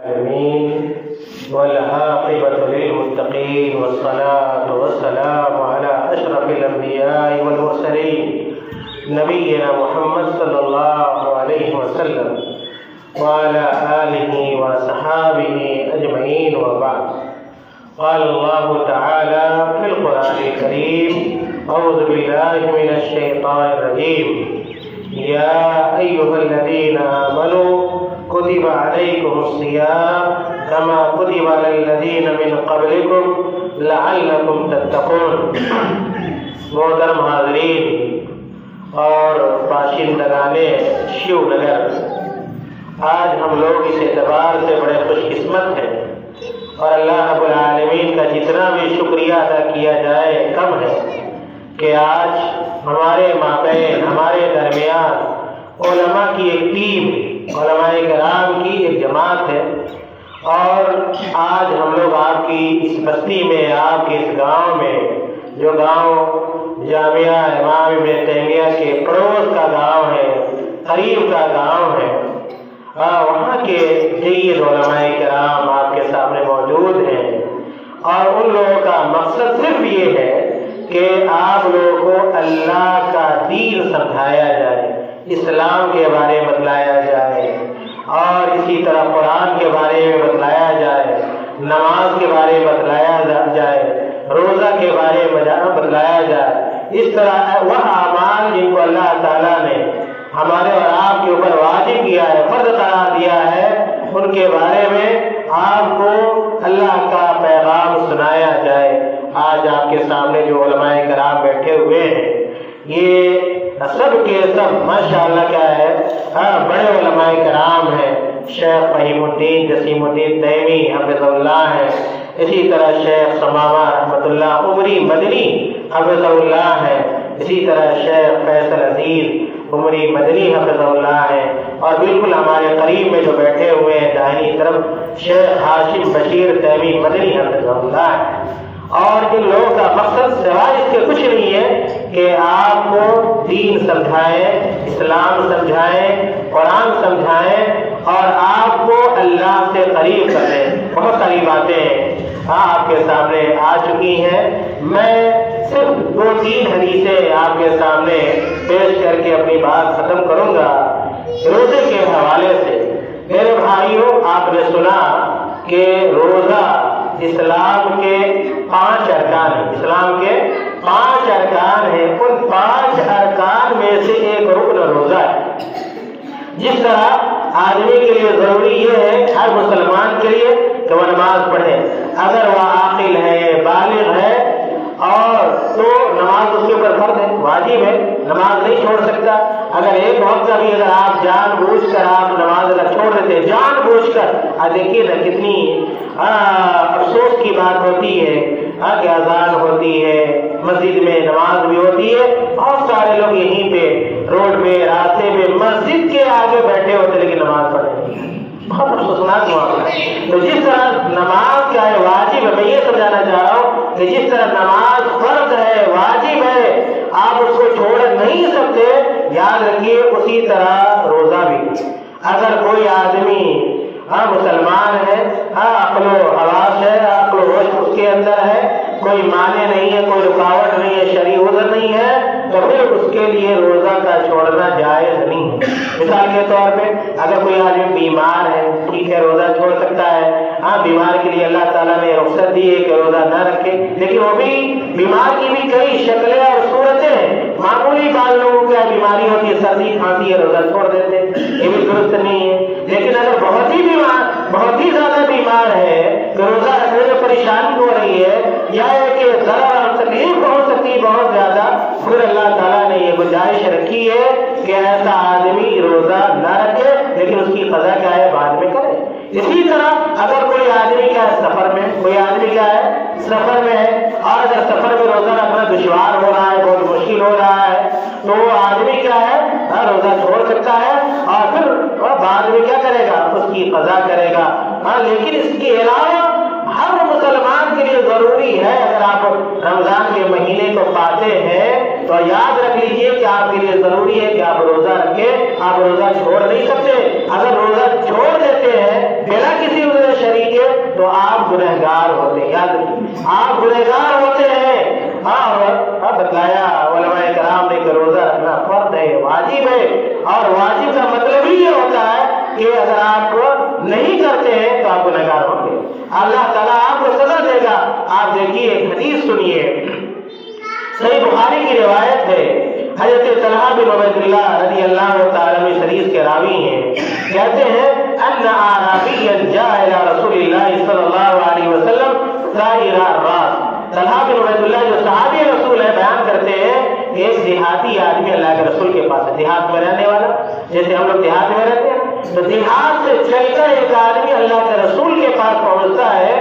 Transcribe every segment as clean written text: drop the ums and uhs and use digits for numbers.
آمين والعاقبة للمتقين والصلاة والسلام على أشرف الأنبياء والمرسلين نبينا محمد صلى الله عليه وسلم وعلى آله وصحابه أجمعين وبعد. قال الله تعالى في القرآن الكريم: أعوذ بالله من الشيطان الرجيم. يا أيها الذين آمنوا كتب عليكم الصيام كما كتب على الذين من قبلكم لعلكم تتقون. محترم حاضرین اور باشندگان شیو نگر، آج ہم لوگ اس اعتبار سے بڑے خوش قسمت ہیں اور اللہ رب العالمین کا جتنا بھی شکریہ ادا کیا جائے کم ہے کہ آج ہمارے مابین، ہمارے درمیان علماء کی ایک ٹیم، علماء کرام کی ایک جماعت ہے، اور آج ہم لوگ آپ کی اس بستی میں، آپ کے اس گاؤں میں، جو گاؤں جامعہ امام ابن تیمیہ کے پڑوس کا گاؤں ہے، قریب کا گاؤں ہے، وہاں کے جید علماء کرام آپ کے سامنے موجود ہیں، اور ان لوگوں کا مقصد صرف یہ ہے کہ آپ لوگوں کو اللہ کا دین سمجھایا جائے، اسلام کے بارے میں بتلایا جائے، اور اسی طرح قرآن کے بارے میں بتلایا جائے، نماز کے بارے میں بتلایا جائے، روزہ کے بارے میں بتلایا جائے۔ اس طرح وہ اعمال جن کو اللہ تعالیٰ نے ہمارے اور آپ کے اوپر واجب کیا ہے، فرض قرار دیا ہے، ان کے بارے میں آپ کو اللہ کا پیغام سنایا جائے۔ آج آپ کے سامنے جو علماء کرام بیٹھے ہوئے ہیں، یہ سب کے سب ماشاءاللہ کیا ہے، بڑے علماء کرام ہیں۔ شیخ فہیم الدین جسیم الدین تیمی حفظ اللہ ہے، اسی طرح شیخ ثمامہ رحمۃ اللہ عمری مدنی حفظ اللہ ہے، اسی طرح شیخ فیصل عزیز عمری مدنی حفظ اللہ ہے، اور بالکل ہمارے قریب میں جو بیٹھے ہوئے ہیں دائنی طرف شیخ ہاشم بشیر تیمی مدنی حفظ اللہ ہے۔ اور ان لوگوں کا مقصد سوائے اس کے کچھ نہیں ہے کہ آپ کو دین سمجھائیں، اسلام سمجھائیں، قرآن سمجھائیں، اور آپ کو اللہ سے قریب کریں۔ بہت ساری باتیں آپ کے سامنے آ چکی ہیں، میں صرف 2-3 حدیثیں آپ کے سامنے پیش کر کے اپنی بات ختم کروں گا۔ روزے کے حوالے سے میرے بھائیوں، آپ نے سنا کہ روزہ اسلام کے 5 ارکان ہیں، اسلام کے 5 ارکان ہیں، ان 5 ارکان میں سے ایک رکن روزہ ہے۔ جس طرح آدمی کے لیے ضروری یہ ہے، ہر مسلمان کے لیے، کہ وہ نماز پڑھے، اگر وہ عاقل ہے، بالغ ہے، اور تو نماز اس کے اوپر فرض ہے، واجب ہے، نماز نہیں چھوڑ سکتا۔ اگر ایک وقت کا بھی اگر آپ جان بوجھ کر آپ نماز اگر چھوڑ دیتے، جان بوجھ کر، دیکھیے نا کتنی افسوس کی بات ہوتی ہے کہ اذان ہوتی ہے، مسجد میں نماز بھی ہوتی ہے، بہت سارے لوگ یہیں پہ روڈ پہ، راستے پہ، مسجد کے آگے بیٹھے ہوتے لیکن نماز پڑھ رہے ہیں، بہت افسوسناک معاملہ ہے۔ تو جس طرح نماز کیا ہے، واجب ہے، میں یہ سمجھانا چاہ رہا ہوں کہ جس طرح نماز فرض ہے، واجب ہے، آپ اس کو چھوڑ نہیں سکتے، یاد رکھیے اسی طرح روزہ بھی۔ اگر کوئی آدمی مسلمان ہے، عقل و حواس ہے، عقل و ہوش اس کے اندر ہے، کوئی مانع نہیں ہے، کوئی رکاوٹ نہیں ہے، شرعی عذر نہیں ہے، تو پھر اس کے لیے روزہ کا چھوڑنا جائز نہیں ہے۔ مثال کے طور پہ اگر کوئی آدمی بیمار ہے، ٹھیک ہے، روزہ چھوڑ سکتا ہے، بیمار کے لیے اللہ تعالیٰ نے رخصت دی ہے کہ روزہ نہ رکھے، لیکن وہ بھی بیمار کی بھی کئی شکلیں اور صورتیں ہیں، معمولی بعض لوگوں کو بیماری ہوتی ہے، سردی کھانسی ہے، روزہ چھوڑ دیتے، یہ بھی درست نہیں ہے۔ لیکن اگر بہت ہی بیمار، بہت ہی زیادہ بیمار ہے کہ روزہ رکھنے میں پریشانی ہو رہی ہے، یا کہ ضرر اور تکلیف ہو سکتی ہے بہت زیادہ، پھر اللہ تعالیٰ نے یہ گنجائش رکھی ہے کہ ایسا آدمی روزہ نہ رکھے، لیکن اس کی قضا کیا ہے، بعد میں کرے۔ اسی طرح اگر کوئی آدمی کیا ہے سفر میں، کوئی آدمی کیا ہے سفر میں ہے، اور اگر سفر میں روزہ رکھنا دشوار ہو رہا ہے، بہت مشکل ہو رہا ہے، تو وہ آدمی کیا ہے روزہ چھوڑ سکتا ہے، اور پھر بعد میں کیا کرے گا، اس کی قضا کرے گا۔ لیکن اس کے علاوہ ہر مسلمان کے لیے ضروری ہے، اگر آپ رمضان کے مہینے کو پاتے ہیں تو یاد رکھ لیجئے کہ آپ کے لیے ضروری ہے کہ آپ روزہ رکھیں، آپ روزہ چھوڑ نہیں سکتے۔ اگر روزہ چھوڑ دیتے ہیں بلا کسی تو آپ گنہگار ہوتے ہیں، یاد رکھیے آپ گنہگار ہوتے ہیں۔ اور بتلایا علماء کرام نے کہ روزہ رکھنا فرض ہے، واجب ہے، اور واجب کا مطلب ہی یہ ہوتا ہے کہ اگر آپ نہیں کرتے ہیں تو آپ گنہگار ہوں گے، اللہ تعالیٰ آپ کو سزا دے گا۔ آپ دیکھیے ایک حدیث سنیے، صحیح بخاری کی روایت ہے، حضرت طلحہ بن عبید اللہ رضی اللہ تعالیٰ عنہ حدیث کے راوی ہیں، کہتے ہیں ان اعرابیا جاء الى رسول اللہ صلی اللہ علیہ وسلم سائر الراس۔ طلحہ بن عبید اللہ جو صحابی رسول ہے بیان کرتے ہیں ایک دیہاتی آدمی اللہ کے رسول کے پاس ہے، دیہات میں رہنے والا، جیسے ہم لوگ دیہات میں رہتے ہیں، تو دیہات سے چل کر ایک آدمی اللہ کے رسول کے پاس پہنچتا ہے،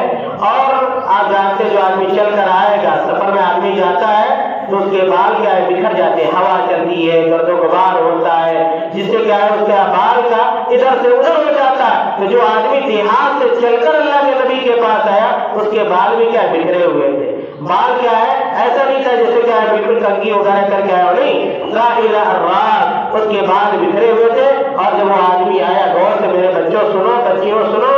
اور آپ جانتے جو آدمی چل کر آئے گا، سفر میں آدمی جاتا ہے تو اس کے بال کیا ہے بکھر جاتے ہیں، ہوا چلتی ہے، گرد و غبار ہوتا ہے، جس سے کیا ہے اس کا بال کا ادھر سے ادھر ہو جاتا ہے۔ تو جو آدمی دیہات سے چل کر اللہ کے نبی کے پاس آیا اس کے بال بھی کیا بکھرے ہوئے تھے، بال کیا ہے ایسا نہیں تھا جیسے کیا ہے بالکل کنگھی وغیرہ کر کے آیا، نہیں، ظاہر الراس، اس کے بال بکھرے ہوئے تھے۔ اور جب وہ آدمی آیا، غور سے میرے بچوں سنو، بچیوں سنو،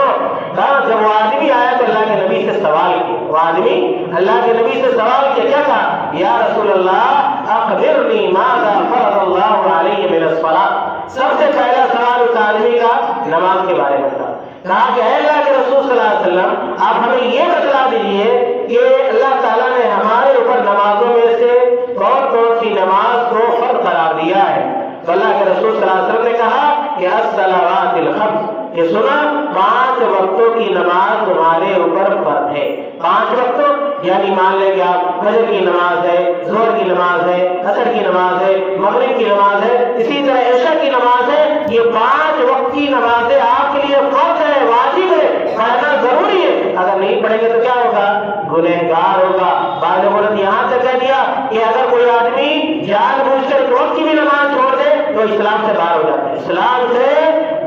جب وہ آدمی آیا تو اللہ کے نبی سے سوال کیا، وہ آدمی اللہ کے نبی سے سوال کیا، کیا کہا؟ یا رسول اللہ اخبرنی ماذا فرض اللہ علیہ من الصلاۃ۔ سب سے پہلا سوال اس آدمی کا نماز کے بارے میں تھا۔ کہا کہ اے اللہ کے رسول صلی اللہ علیہ وسلم آپ ہمیں یہ بتلا دیجئے کہ اللہ تعالیٰ نے ہمارے اوپر نمازوں میں سے کون کون سی نماز کو فرض قرار دیا ہے؟ تو اللہ کے رسول صلی اللہ علیہ وسلم نے کہا کہ الصلوات الخمس، یہ سنا 5 وقتوں کی نماز تمہارے اوپر فرض ہے۔ 5 وقتوں یعنی مان لیں کہ آپ فجر کی نماز ہے، ظہر کی نماز ہے، عصر کی نماز ہے، مغرب کی نماز ہے، اسی طرح عشاء کی نماز ہے، یہ 5 وقت کی نمازیں آپ کے لیے فرض ہے، واجب ہے، پڑھنا ضروری ہے۔ اگر نہیں پڑھیں گے تو کیا ہوگا؟ گنہگار ہوگا۔ بعض لوگوں نے یہاں تک کہہ دیا کہ اگر کوئی آدمی جان بوجھ کر وقت کی بھی نماز چھوڑ دے تو اسلام سے باہر ہو جاتا ہے، اسلام سے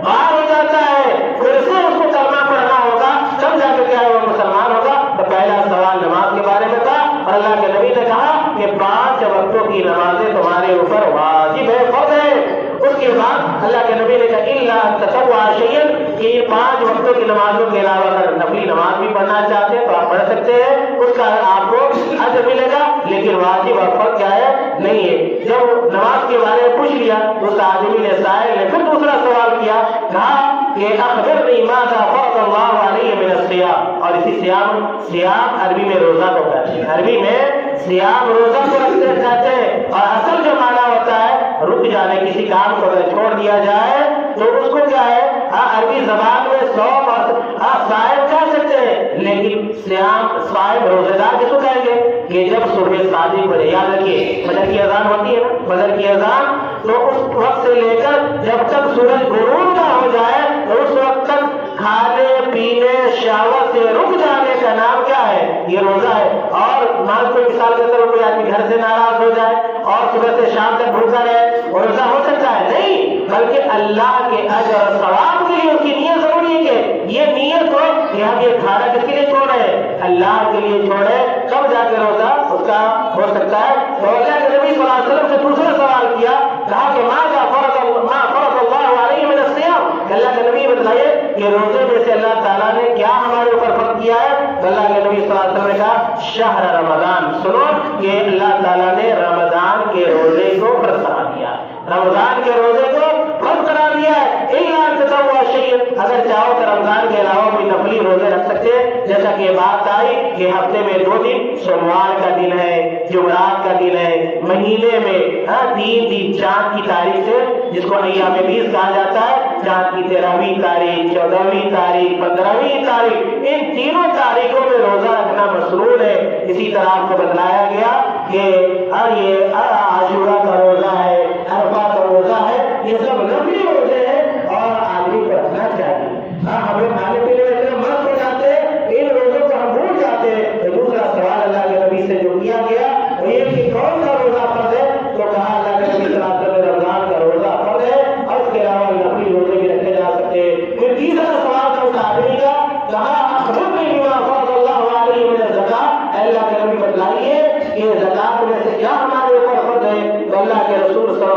باہر ہو جاتا ہے، پھر سے اس کو کلمہ پڑھنا ہوگا، تب جا کے کیا ہے وہ مسلمان ہوگا۔ تو پہلا سوال نماز کے بارے میں تھا، اور اللہ کے نبی نے کہا کہ 5 وقتوں کی نمازیں تمہارے اوپر واجب ہے، فرض ہے۔ اس کے بعد اللہ کے نبی نے کہا الا تطوع شیئا، کہ 5 وقتوں کی نمازوں کے علاوہ اگر نفلی نماز بھی پڑھنا چاہتے ہیں تو آپ پڑھ سکتے ہیں، اس کا آپ کو اجر ملے گا، لیکن واجب اور فرض کیا ہے؟ نہیں ہے۔ جب نماز کے بارے میں پوچھ لیا تو اس آدمی نے سائل نے پھر دوسرا سوال کیا، کہا کہ اخبرنی ماذا فرض اللہ علیہ من الصیام، اور اسی سیام عربی میں روزہ کو کہتے ہیں، عربی میں سیام روزہ کو رکھتے کہتے ہیں، اور اصل جو معنی ہوتا ہے رک جانے، کسی کام کو اگر چھوڑ دیا جائے تو اس کو کیا ہے عربی زبان میں صوم اور صائم کہہ سکتے ہیں، لیکن صائم روزے دار کس کو کہیں گے؟ کہ جب صبح صادق بجے، یاد رکھیے فجر کی اذان ہوتی ہے نا، فجر کی اذان، تو اس وقت سے لے کر جب تک سورج غروب نہ ہو جائے تو اس وقت تک کھانے پینے شہوت سے رک جانے کا نام کیا ہے؟ یہ روزہ ہے۔ اور مان کوئی مثال کے طور پر کوئی آدمی گھر سے ناراض ہو جائے اور صبح سے شام تک بھوکا رہے، روزہ ہو سکتا ہے؟ نہیں، بلکہ اللہ کے اجر اور ثواب کے لیے اس کی نیت ضروری ہے کہ یہ نیت ہو کہ ہم یہ کھانا کس کے لیے چھوڑ رہے ہیں؟ اللہ کے لیے چھوڑے، تب جا کے روزہ اس کا ہو سکتا ہے۔ تو اللہ کے نبی صلی اللہ علیہ وسلم سے دوسرا سوال کیا، کہا کہ ما فرض اللہ علیہ من الصیام، کہ اللہ کے نبی بتلائیے کہ روزے میں سے اللہ تعالیٰ نے کیا ہمارے اوپر فرض کیا ہے؟ تو اللہ کے نبی صلی اللہ علیہ وسلم نے کہا شہر رمضان، سنو کہ اللہ تعالیٰ نے رمضان کے روزے کو فرض کرا دیا، رمضان کے روزے کو فرض کرا دیا ہے۔ الا ان تطوع شیئا، اگر چاہو تو رمضان کے علاوہ کوئی نفلی روزے رکھ سکتے ہیں، جیسا کہ بات آئی کہ ہفتے میں 2 دن، سوموار کا دن ہے، جمعرات کا دن ہے، مہینے میں 3 دن چاند کی تاریخ سے، جس کو ایام بیس کہا جاتا ہے، چاند کی 13ویں تاریخ، 14ویں تاریخ، 15ویں تاریخ، ان تینوں تاریخوں میں روزہ رکھنا مسنون ہے۔ اسی طرح آپ کو بتلایا گیا کہ یہ عاشورہ کا روزہ ہے، عرفہ کا روزہ ہے، یہ سب نفلی روزے ہیں اور آدمی کو رکھنا چاہیے۔ ہم لوگ کھانے پینے میں اتنے مست ہو جاتے ہیں، ان روزوں کو ہم بھول جاتے ہیں۔ تو دوسرا سوال اللہ کے نبی سے جو کیا گیا وہ یہ کہ کون سا روزہ فرض ہے؟ تو کہا اللہ کے نبی صلی اللہ علیہ وسلم رمضان کا روزہ فرض ہے، اور اس کے علاوہ نفلی روزے بھی رکھے جا سکتے ہیں۔ پھر تیسرا سوال تھا اس آدمی کا، کہا اخبرنی بما فرض اللہ علیہ من الزکاۃ، اللہ کے نبی بتلائیے کہ زکات میں سے کیا ہمارے اوپر فرض ہے؟ تو اللہ کے رسول صلی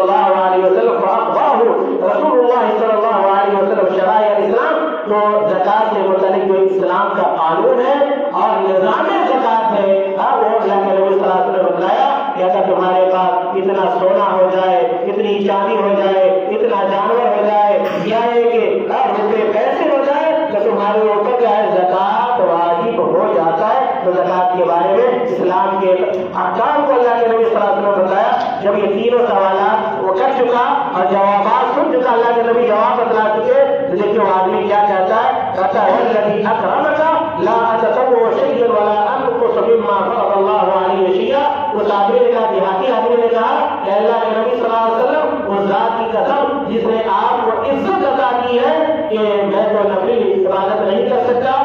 قانون ہے اور نظام زکات ہے، وہ اللہ کے نبی صلی اللہ علیہ وسلم نے بتلایا کہ اگر تمہارے پاس اتنا سونا ہو جائے، اتنی چاندی ہو جائے، اتنا جانور ہو جائے، یا کہ روپے پیسے ہو جائے تو تمہارے اوپر کیا ہے زکات واجب ہو جاتا ہے۔ تو زکات کے بارے میں اسلام کے احکام کو اللہ کے نبی صلی اللہ علیہ وسلم نے بتایا۔ جب یہ تینوں سوالات وہ کر چکا اور جوابات سن چکا، اللہ کے نبی جواب بتلا چکے، تو دیکھو آدمی کیا کہتا ہے، کہتا ہے الذی اکرمک لا اتتبع شیئا ولا انقص مما فرض اللہ علیہ شیئا۔ اس آدمی نے کہا، دیہاتی آدمی نے کہا کہ اللہ کے نبی صلی اللہ علیہ وسلم اس ذات کی قسم جس نے آپ کو عزت عطا کی ہے کہ میں تو نفلی عبادت نہیں کر سکتا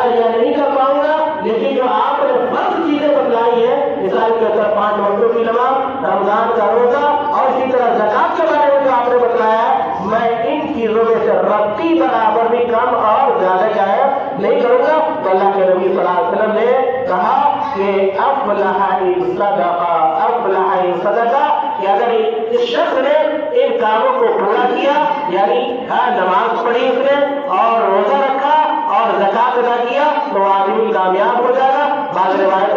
یا نہیں کر پاؤں گا، لیکن جو آپ نے فرض چیزیں بتلائی ہیں، مثال کے طور 5 وقتوں کی نماز، رمضان کا روزہ اور اسی طرح زکات کے بارے میں جو آپ نے بتلایا ہے، میں ان چیزوں میں سے رتی برابر بھی کم اور زیادہ کیا ہے نہیں کروں گا۔ تو اللہ کے نبی صلی اللہ علیہ وسلم نے کہا کہ افلح ان صدقہ، افلح ان صدقہ، کہ اگر اس شخص نے ان کاموں کو پورا کیا، یعنی نماز پڑھی اس نے اور روزہ رکھا اور زکات ادا کیا، تو آدمی کامیاب ہو جائے گا۔ بعض روایت